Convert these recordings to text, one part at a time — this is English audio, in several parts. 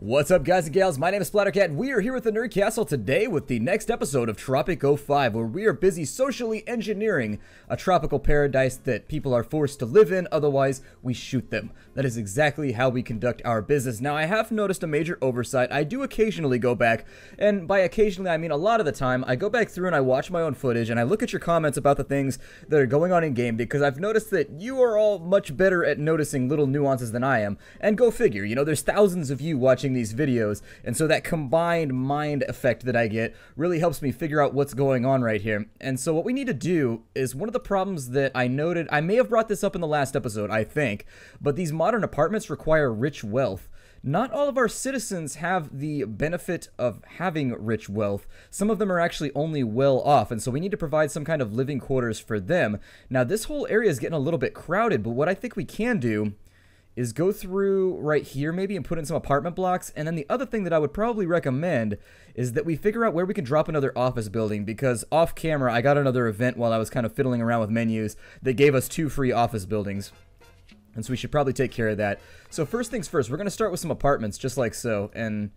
What's up, guys and gals? My name is Splattercat, and we are here at the Nerd Castle today with the next episode of Tropico 5, where we are busy socially engineering a tropical paradise that people are forced to live in, otherwise we shoot them. That is exactly how we conduct our business. Now, I have noticed a major oversight. I do occasionally go back, and by occasionally I mean a lot of the time, I go back through and I watch my own footage, and I look at your comments about the things that are going on in-game, because I've noticed that you are all much better at noticing little nuances than I am. And go figure, you know, there's thousands of you watching these videos, and so that combined mind effect that I get really helps me figure out what's going on right here. And so what we need to do is, one of the problems that I noted, I may have brought this up in the last episode, I think, but these modern apartments require rich wealth. Not all of our citizens have the benefit of having rich wealth. Some of them are actually only well off, and so we need to provide some kind of living quarters for them. Now, this whole area is getting a little bit crowded, but what I think we can do is go through right here maybe and put in some apartment blocks. And then the other thing that I would probably recommend is that we figure out where we can drop another office building, because off camera I got another event while I was kind of fiddling around with menus that gave us 2 free office buildings. And so we should probably take care of that. So first things first, we're going to start with some apartments just like so. And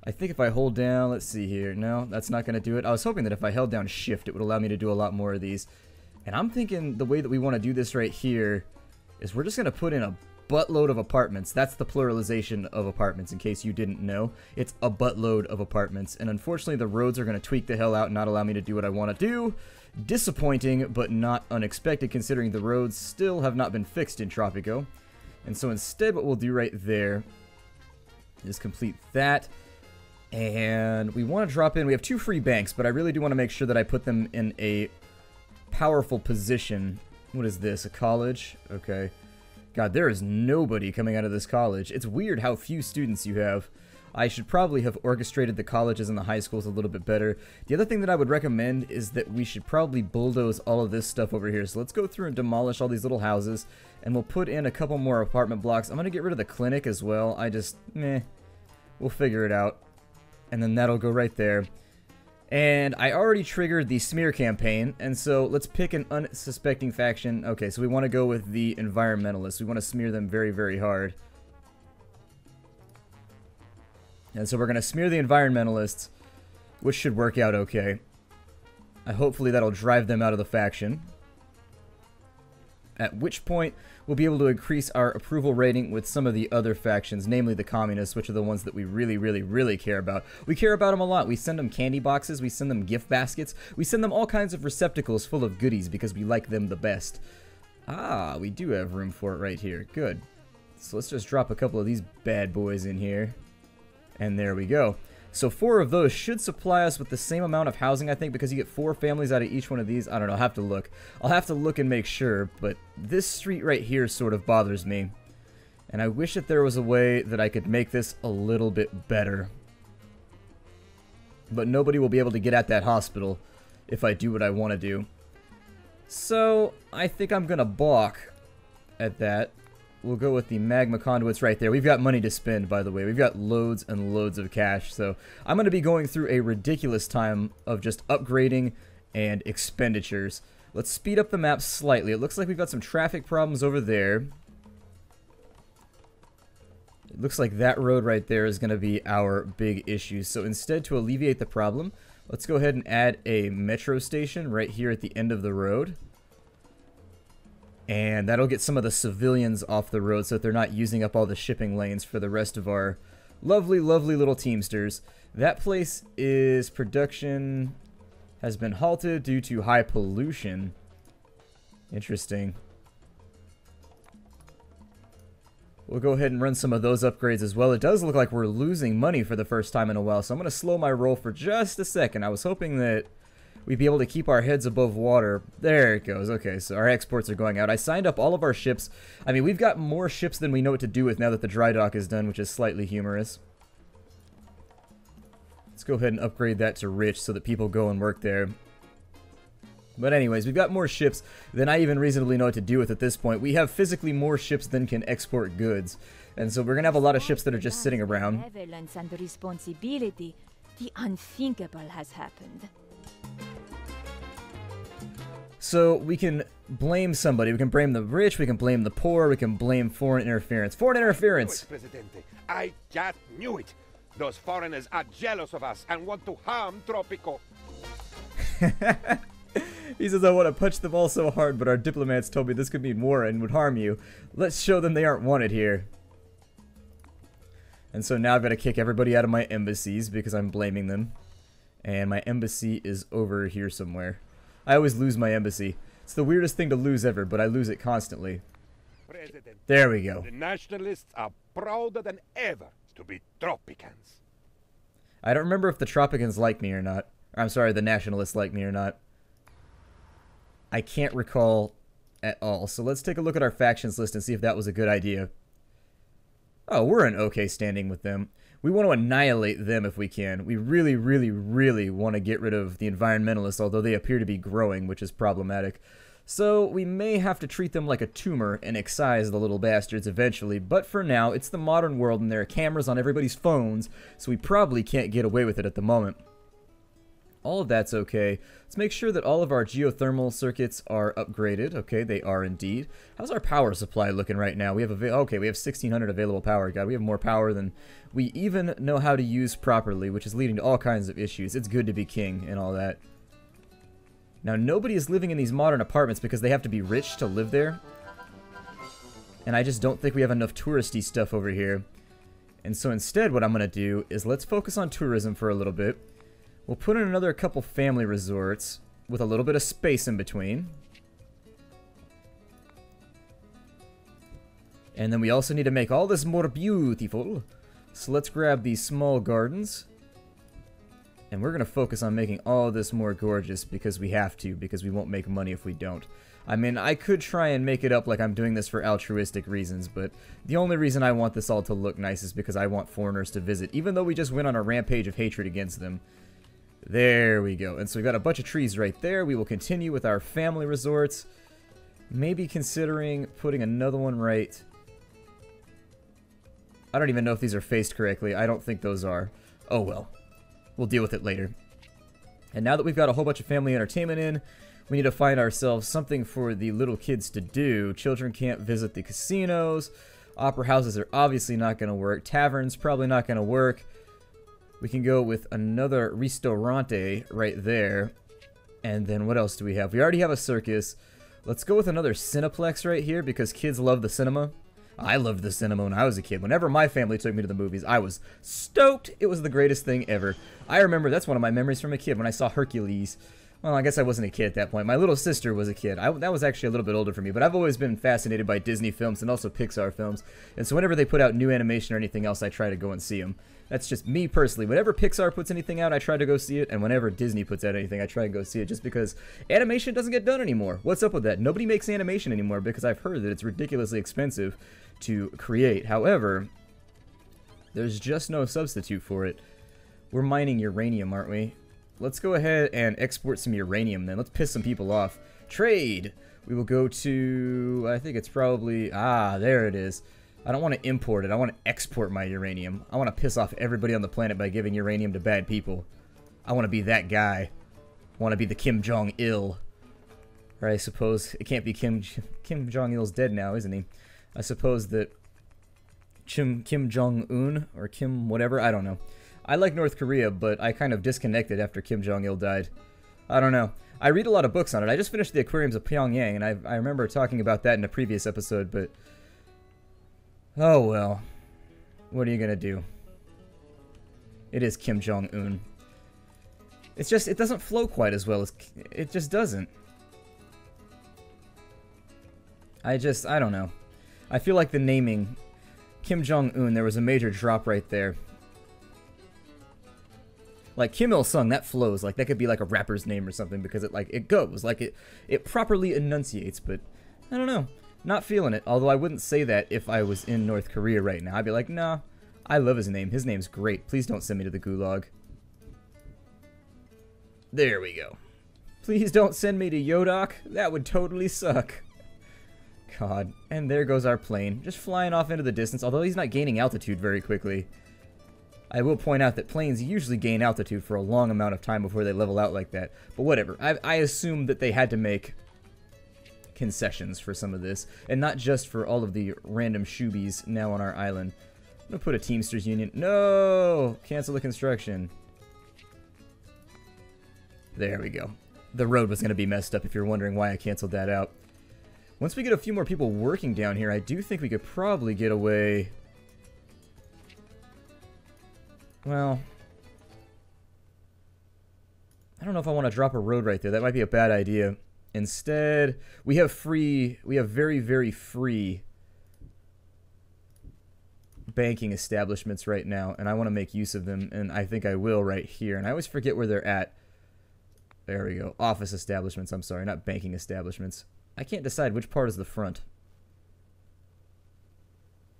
I think if I hold down, let's see here. No, that's not going to do it. I was hoping that if I held down shift it would allow me to do a lot more of these. And I'm thinking the way that we want to do this right here is we're just going to put in a buttload of apartments. That's the pluralization of apartments, in case you didn't know. It's a buttload of apartments, and unfortunately the roads are going to tweak the hell out and not allow me to do what I want to do. Disappointing, but not unexpected, considering the roads still have not been fixed in Tropico. And so instead what we'll do right there is complete that. And we want to drop in, we have 2 free banks, but I really do want to make sure that I put them in a powerful position. What is this, a college? Okay. God, there is nobody coming out of this college. It's weird how few students you have. I should probably have orchestrated the colleges and the high schools a little bit better. The other thing that I would recommend is that we should probably bulldoze all of this stuff over here. So let's go through and demolish all these little houses, and we'll put in a couple more apartment blocks. I'm going to get rid of the clinic as well. We'll figure it out. And then that'll go right there. And I already triggered the smear campaign, and so let's pick an unsuspecting faction. Okay, so we want to go with the environmentalists. We want to smear them very, very hard. And so we're going to smear the environmentalists, which should work out okay. Hopefully that'll drive them out of the faction. At which point, we'll be able to increase our approval rating with some of the other factions, namely the communists, which are the ones that we really, really, really care about. We care about them a lot. We send them candy boxes, we send them gift baskets, we send them all kinds of receptacles full of goodies because we like them the best. Ah, we do have room for it right here. Good. So let's just drop a couple of these bad boys in here. And there we go. So 4 of those should supply us with the same amount of housing, I think, because you get 4 families out of each one of these. I don't know, I'll have to look. I'll have to look and make sure, but this street right here sort of bothers me. And I wish that there was a way that I could make this a little bit better. But nobody will be able to get at that hospital if I do what I want to do. So I think I'm going to balk at that. We'll go with the magma conduits right there. We've got money to spend, by the way. We've got loads and loads of cash. So I'm going to be going through a ridiculous time of just upgrading and expenditures. Let's speed up the map slightly. It looks like we've got some traffic problems over there. It looks like that road right there is going to be our big issue. So instead, to alleviate the problem, let's go ahead and add a metro station right here at the end of the road. And that'll get some of the civilians off the road so that they're not using up all the shipping lanes for the rest of our lovely, lovely little Teamsters. That place is production has been halted due to high pollution. Interesting. We'll go ahead and run some of those upgrades as well. It does look like we're losing money for the first time in a while, so I'm going to slow my roll for just a second. I was hoping that we'd be able to keep our heads above water. There it goes. Okay, so our exports are going out. I signed up all of our ships. I mean, we've got more ships than we know what to do with now that the dry dock is done, which is slightly humorous. Let's go ahead and upgrade that to rich so that people go and work there. But anyways, we've got more ships than I even reasonably know what to do with at this point. We have physically more ships than can export goods. And so we're going to have a lot of ships that are just sitting around. The unthinkable has happened. So we can blame somebody. We can blame the rich, we can blame the poor, we can blame foreign interference. Foreign interference! Presidente. I just knew it. Those foreigners are jealous of us and want to harm Tropico. He says, I want to punch them all so hard, but our diplomats told me this could mean war and would harm you. Let's show them they aren't wanted here. And so now I've got to kick everybody out of my embassies because I'm blaming them. And my embassy is over here somewhere. I always lose my embassy. It's the weirdest thing to lose ever, but I lose it constantly. President, there we go. The nationalists are prouder than ever to be Tropicans. I don't remember if the Tropicans like me or not. I'm sorry, the nationalists like me or not. I can't recall at all. So let's take a look at our factions list and see if that was a good idea. Oh, we're in okay standing with them. We want to annihilate them if we can. We really, really, really want to get rid of the environmentalists, although they appear to be growing, which is problematic. So we may have to treat them like a tumor and excise the little bastards eventually, but for now, it's the modern world and there are cameras on everybody's phones, so we probably can't get away with it at the moment. All of that's okay. Let's make sure that all of our geothermal circuits are upgraded. Okay, they are indeed. How's our power supply looking right now? We have okay, we have 1600 available power. God, we have more power than we even know how to use properly, which is leading to all kinds of issues. It's good to be king and all that. Now, nobody is living in these modern apartments because they have to be rich to live there. And I just don't think we have enough touristy stuff over here. And so instead, what I'm going to do is let's focus on tourism for a little bit. We'll put in another couple family resorts with a little bit of space in between. And then we also need to make all this more beautiful. So let's grab these small gardens. And we're going to focus on making all of this more gorgeous because we have to, because we won't make money if we don't. I mean, I could try and make it up like I'm doing this for altruistic reasons, but the only reason I want this all to look nice is because I want foreigners to visit, even though we just went on a rampage of hatred against them. There we go. And so we've got a bunch of trees right there. We will continue with our family resorts. Maybe considering putting another one right. I don't even know if these are faced correctly. I don't think those are. Oh well. We'll deal with it later. And now that we've got a whole bunch of family entertainment in, we need to find ourselves something for the little kids to do. Children can't visit the casinos. Opera houses are obviously not going to work. Taverns probably not going to work. We can go with another ristorante right there. And then what else do we have? We already have a circus. Let's go with another Cineplex right here because kids love the cinema. I loved the cinema when I was a kid. Whenever my family took me to the movies, I was stoked. It was the greatest thing ever. I remember that's one of my memories from a kid when I saw Hercules. Well, I guess I wasn't a kid at that point. My little sister was a kid. That was actually a little bit older for me, but I've always been fascinated by Disney films and also Pixar films. And so whenever they put out new animation or anything else, I try to go and see them. That's just me personally. Whenever Pixar puts anything out, I try to go see it. And whenever Disney puts out anything, I try and go see it just because animation doesn't get done anymore. What's up with that? Nobody makes animation anymore because I've heard that it's ridiculously expensive to create. However, there's just no substitute for it. We're mining uranium, aren't we? Let's go ahead and export some uranium then. Let's piss some people off. Trade! We will go to... I think it's probably... Ah, there it is. I don't want to import it. I want to export my uranium. I want to piss off everybody on the planet by giving uranium to bad people. I want to be that guy. I want to be the Kim Jong-il. Or I suppose... It can't be Kim Jong-il's dead now, isn't he? I suppose that... Kim Jong-un or Kim whatever, I don't know. I like North Korea, but I kind of disconnected after Kim Jong-il died. I don't know. I read a lot of books on it. I just finished The Aquariums of Pyongyang, and I remember talking about that in a previous episode, but... Oh well. What are you gonna do? It is Kim Jong-un. It's just, it doesn't flow quite as well as... It just doesn't. I don't know. I feel like the naming... Kim Jong-un, there was a major drop right there. Like Kim Il-sung, that flows. Like that could be like a rapper's name or something because it goes. Like it properly enunciates, but I don't know. Not feeling it. Although I wouldn't say that if I was in North Korea right now. I'd be like, nah, I love his name. His name's great. Please don't send me to the gulag. There we go. Please don't send me to Yodok. That would totally suck. God. And there goes our plane. Just flying off into the distance, although he's not gaining altitude very quickly. I will point out that planes usually gain altitude for a long amount of time before they level out like that. But whatever. I assumed that they had to make concessions for some of this, and not just for all of the random shoobies now on our island. I'm gonna put a Teamsters Union. No! Cancel the construction. There we go. The road was gonna be messed up if you're wondering why I canceled that out. Once we get a few more people working down here, I do think we could probably get away... Well... I don't know if I want to drop a road right there. That might be a bad idea. Instead, we have very, very free banking establishments right now, and I want to make use of them, and I think I will right here. And I always forget where they're at. There we go. Office establishments, I'm sorry, not banking establishments. I can't decide which part is the front.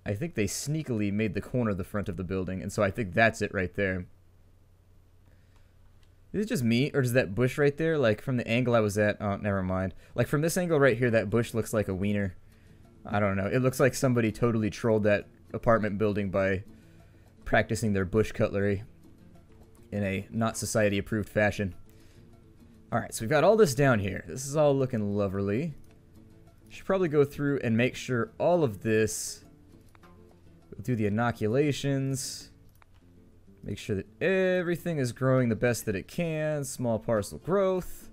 I think they sneakily made the corner the front of the building, and so I think that's it right there. Is it just me, or does that bush right there, like, from the angle I was at... Oh, never mind. Like, from this angle right here, that bush looks like a wiener. I don't know. It looks like somebody totally trolled that apartment building by practicing their bush cutlery in a not society-approved fashion. Alright, so we've got all this down here. This is all looking lovely. Should probably go through and make sure all of this... We'll do the inoculations... Make sure that everything is growing the best that it can. Small parcel growth.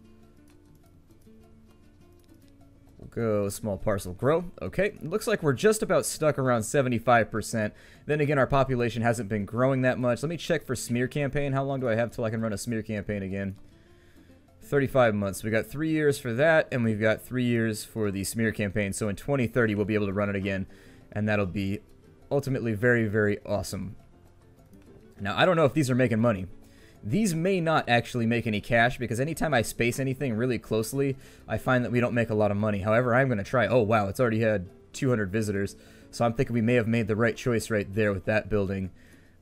We'll go small parcel grow. Okay, looks like we're just about stuck around 75%. Then again, our population hasn't been growing that much. Let me check for smear campaign. How long do I have till I can run a smear campaign again? 35 months. We got 3 years for that, and we've got 3 years for the smear campaign. So in 2030, we'll be able to run it again, and that'll be ultimately very, very awesome. Now, I don't know if these are making money. These may not actually make any cash, because anytime I space anything really closely, I find that we don't make a lot of money. However, I'm going to try... Oh, wow, it's already had 200 visitors. So I'm thinking we may have made the right choice right there with that building.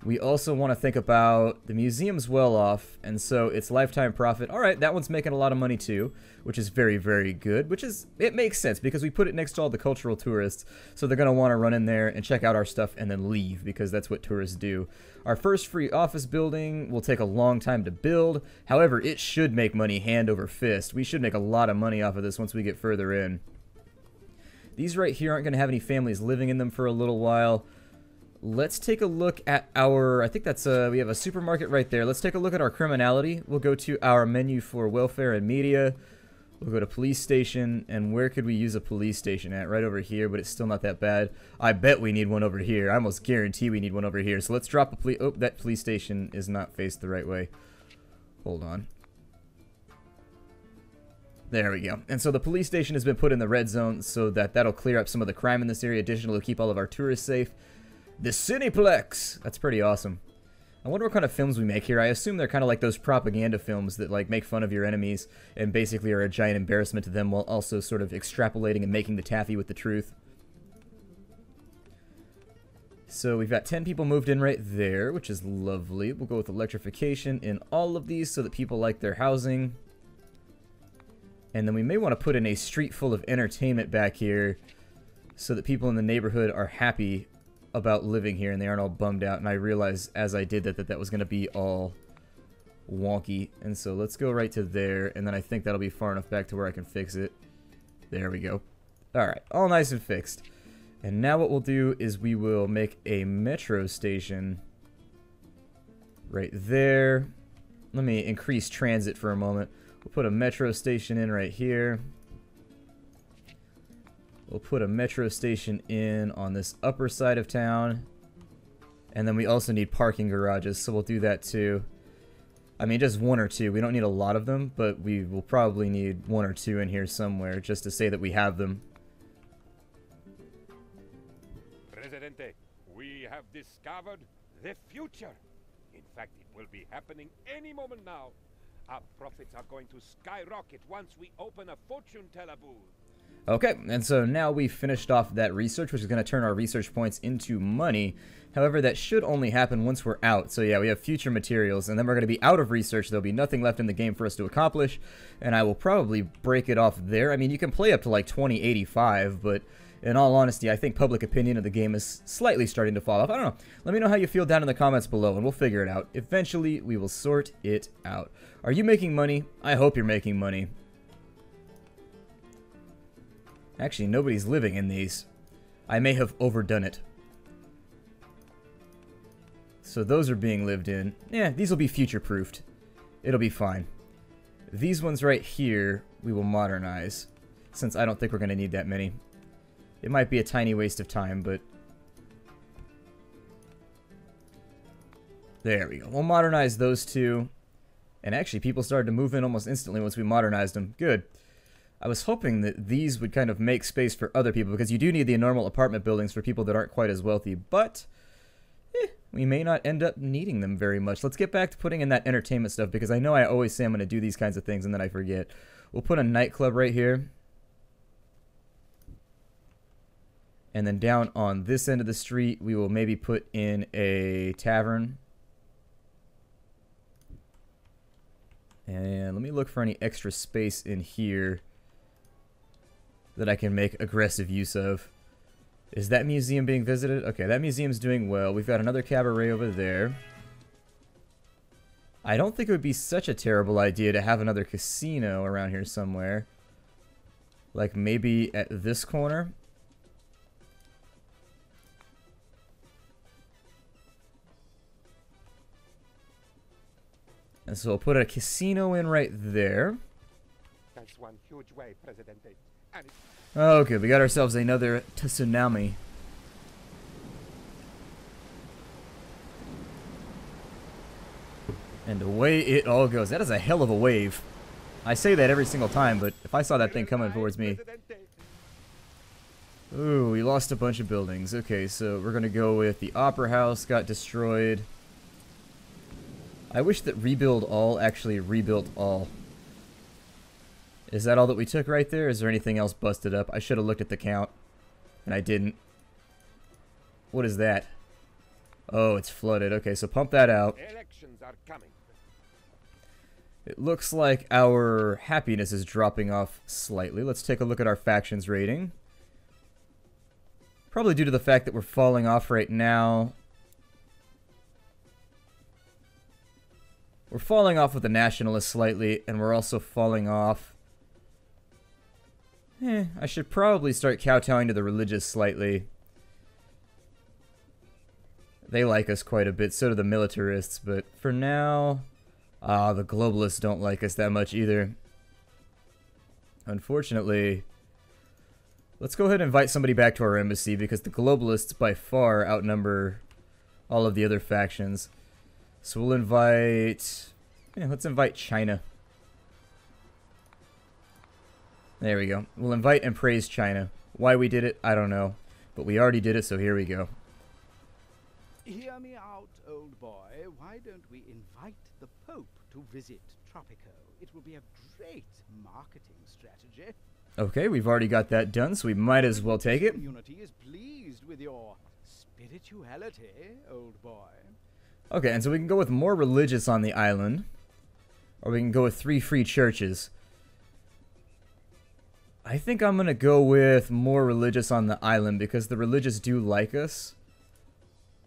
We also want to think about the museum's well off, and so its lifetime profit. All right, that one's making a lot of money too, which is very, very good, which is, it makes sense because we put it next to all the cultural tourists, so they're going to want to run in there and check out our stuff and then leave, because that's what tourists do. Our first free office building will take a long time to build. However, it should make money hand over fist. We should make a lot of money off of this once we get further in. These right here aren't going to have any families living in them for a little while. Let's take a look at our, I think that's, we have a supermarket right there. Let's take a look at our criminality. We'll go to our menu for welfare and media. We'll go to police station, and where could we use a police station at? Right over here, but it's still not that bad. I bet we need one over here. I almost guarantee we need one over here. So let's drop a police, oh, that police station is not faced the right way. Hold on. There we go. And so the police station has been put in the red zone so that that'll clear up some of the crime in this area. Additionally, it'll keep all of our tourists safe. The Cineplex! That's pretty awesome. I wonder what kind of films we make here. I assume they're kind of like those propaganda films that like make fun of your enemies and basically are a giant embarrassment to them while also sort of extrapolating and making the taffy with the truth. So we've got 10 people moved in right there, which is lovely. We'll go with electrification in all of these so that people like their housing. And then we may want to put in a street full of entertainment back here so that people in the neighborhood are happy about living here and they aren't all bummed out. And I realized as I did that was going to be all wonky. And so let's go right to there, and then I think that'll be far enough back to where I can fix it. There we go. Alright, all nice and fixed. And now what we'll do is we will make a metro station right there. Let me increase transit for a moment. We'll put a metro station in right here. We'll put a metro station in on this upper side of town. And then we also need parking garages, so we'll do that too. I mean, just one or two. We don't need a lot of them, but we will probably need one or two in here somewhere just to say that we have them. Presidente, we have discovered the future. In fact, it will be happening any moment now. Our profits are going to skyrocket once we open a fortune teller booth. Okay, and so now we've finished off that research, which is going to turn our research points into money. However, that should only happen once we're out. So yeah, we have future materials, and then we're going to be out of research. There'll be nothing left in the game for us to accomplish, and I will probably break it off there. I mean, you can play up to like 2085, but in all honesty, I think public opinion of the game is slightly starting to fall off. I don't know. Let me know how you feel down in the comments below, and we'll figure it out. Eventually, we will sort it out. Are you making money? I hope you're making money. Actually, nobody's living in these. I may have overdone it. So those are being lived in. Yeah, these will be future-proofed. It'll be fine. These ones right here, we will modernize, since I don't think we're going to need that many. It might be a tiny waste of time, but... There we go. We'll modernize those two. And actually, people started to move in almost instantly once we modernized them. Good. I was hoping that these would kind of make space for other people, because you do need the normal apartment buildings for people that aren't quite as wealthy, but... we may not end up needing them very much. Let's get back to putting in that entertainment stuff, because I know I always say I'm going to do these kinds of things and then I forget. We'll put a nightclub right here. And then down on this end of the street, we will maybe put in a tavern. And let me look for any extra space in here that I can make aggressive use of. Is that museum being visited? Okay, that museum's doing well. We've got another cabaret over there. I don't think it would be such a terrible idea to have another casino around here somewhere. Like maybe at this corner. And so we'll put a casino in right there. That's one huge way, Presidente. And Okay, we got ourselves another tsunami. And away it all goes. That is a hell of a wave. I say that every single time, but if I saw that thing coming towards me... Ooh, we lost a bunch of buildings. Okay, so we're going to go with the Opera House got destroyed. I wish that Rebuild All actually rebuilt all. Is that all that we took right there? Is there anything else busted up? I should have looked at the count, and I didn't. What is that? Oh, it's flooded. Okay, so pump that out. elections are coming. It looks like our happiness is dropping off slightly. Let's take a look at our factions rating. Probably due to the fact that we're falling off right now. We're falling off with the nationalists slightly, and we're also falling off... I should probably start kowtowing to the religious slightly. They like us quite a bit, so do the militarists, but for now... the globalists don't like us that much either. Unfortunately... Let's go ahead and invite somebody back to our embassy, because the globalists by far outnumber all of the other factions. So we'll invite... let's invite China. There we go. We'll invite and praise China. Why we did it, I don't know. But we already did it, so here we go. Hear me out, old boy. Why don't we invite the Pope to visit Tropico? It will be a great marketing strategy. Okay, we've already got that done, so we might as well take it. The community is pleased with your spirituality, old boy. Okay, and so we can go with more religious on the island. Or we can go with 3 free churches. I think I'm going to go with more religious on the island because the religious do like us.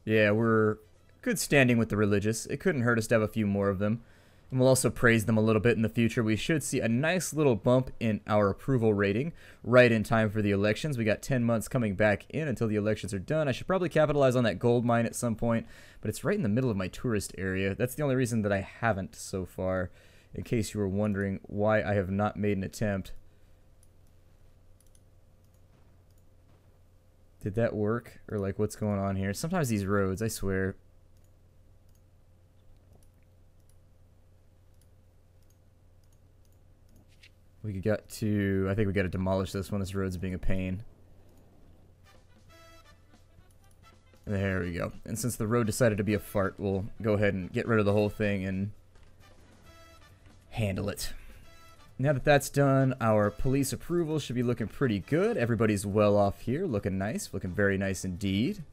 Yeah, we're good standing with the religious. It couldn't hurt us to have a few more of them. And we'll also praise them a little bit in the future. We should see a nice little bump in our approval rating right in time for the elections. We got 10 months coming back in until the elections are done. I should probably capitalize on that gold mine at some point, but it's right in the middle of my tourist area. That's the only reason that I haven't so far, in case you were wondering why I have not made an attempt. Did that work? Or like what's going on here? Sometimes these roads, I swear. We got to... I think we got to demolish this one. This road's being a pain. There we go. And since the road decided to be a fart, we'll go ahead and get rid of the whole thing and handle it. Now that that's done, our police approval should be looking pretty good. Everybody's well off here, looking nice, looking very nice indeed.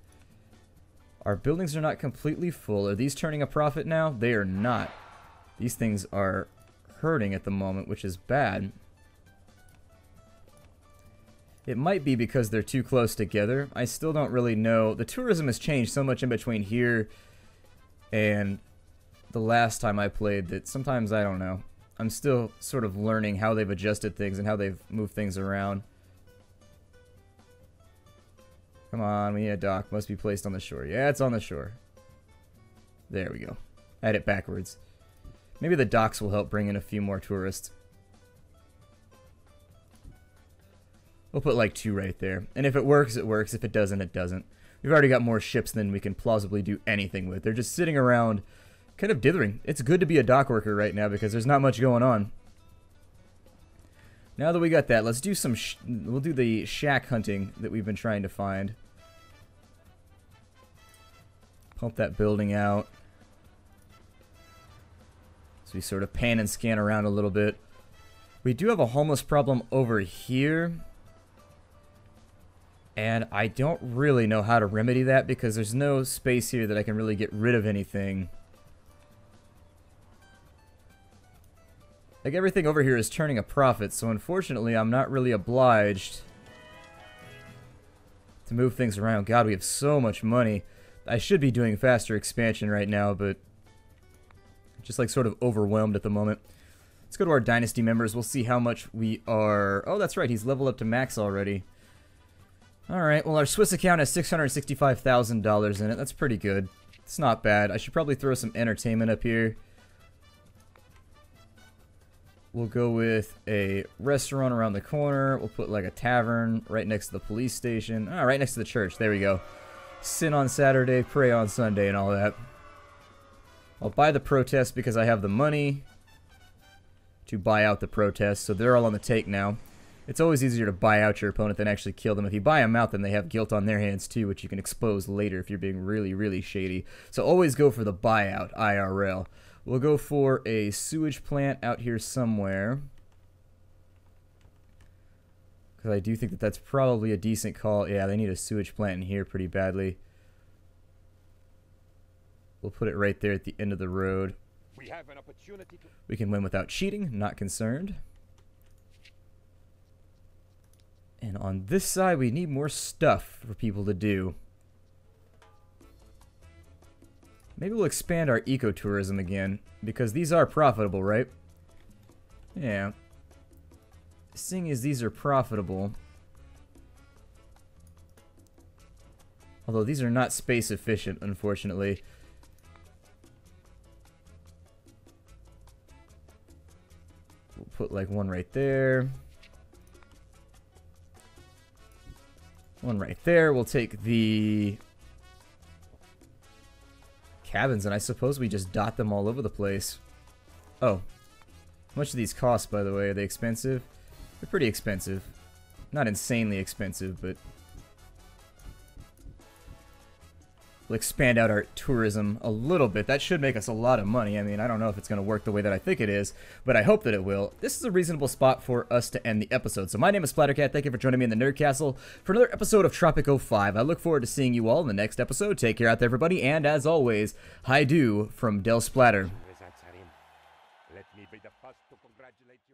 Our buildings are not completely full. Are these turning a profit now? They are not. These things are hurting at the moment, which is bad. It might be because they're too close together. I still don't really know. The tourism has changed so much in between here and the last time I played that sometimes I don't know. I'm still sort of learning how they've adjusted things and how they've moved things around. Come on, we need a dock. Must be placed on the shore. Yeah, it's on the shore. There we go. I had it backwards. Maybe the docks will help bring in a few more tourists. We'll put like 2 right there. And if it works, it works. If it doesn't, it doesn't. We've already got more ships than we can plausibly do anything with. They're just sitting around kind of dithering. It's good to be a dock worker right now because there's not much going on. Now that we got that, let's do some... we'll do the shack hunting that we've been trying to find. Pump that building out. So we sort of pan and scan around a little bit. We do have a homeless problem over here. And I don't really know how to remedy that because there's no space here that I can really get rid of anything. Like, everything over here is turning a profit, so unfortunately I'm not really obliged to move things around. God, we have so much money. I should be doing faster expansion right now, but just like sort of overwhelmed at the moment. Let's go to our dynasty members. We'll see how much we are... Oh, that's right, he's leveled up to max already. Alright, well our Swiss account has $665,000 in it. That's pretty good. It's not bad. I should probably throw some entertainment up here. We'll go with a restaurant around the corner. We'll put like a tavern right next to the police station. Oh, right next to the church. There we go. Sin on Saturday, pray on Sunday, and all that. I'll buy the protest because I have the money to buy out the protest, so they're all on the take now. It's always easier to buy out your opponent than actually kill them. If you buy them out, then they have guilt on their hands too, which you can expose later if you're being really, really shady. So always go for the buyout, IRL. We'll go for a sewage plant out here somewhere. Because I do think that that's probably a decent call. Yeah, they need a sewage plant in here pretty badly. We'll put it right there at the end of the road. We have an opportunity to... We can win without cheating, not concerned. And on this side, we need more stuff for people to do. Maybe we'll expand our ecotourism again, because these are profitable, right? Yeah. Seeing as these are profitable... Although these are not space efficient, unfortunately. We'll put like one right there. One right there. We'll take the cabins, and I suppose we just dot them all over the place. Oh. How much do these cost, by the way? Are they expensive? They're pretty expensive. Not insanely expensive, but... We'll expand out our tourism a little bit. That should make us a lot of money. I mean, I don't know if it's going to work the way that I think it is, but I hope that it will. This is a reasonable spot for us to end the episode. So my name is Splattercat. Thank you for joining me in the Nerd Castle for another episode of Tropico 5. I look forward to seeing you all in the next episode. Take care out there, everybody, and as always, hi-do from Del Splatter. Let me be the first to congratulate you.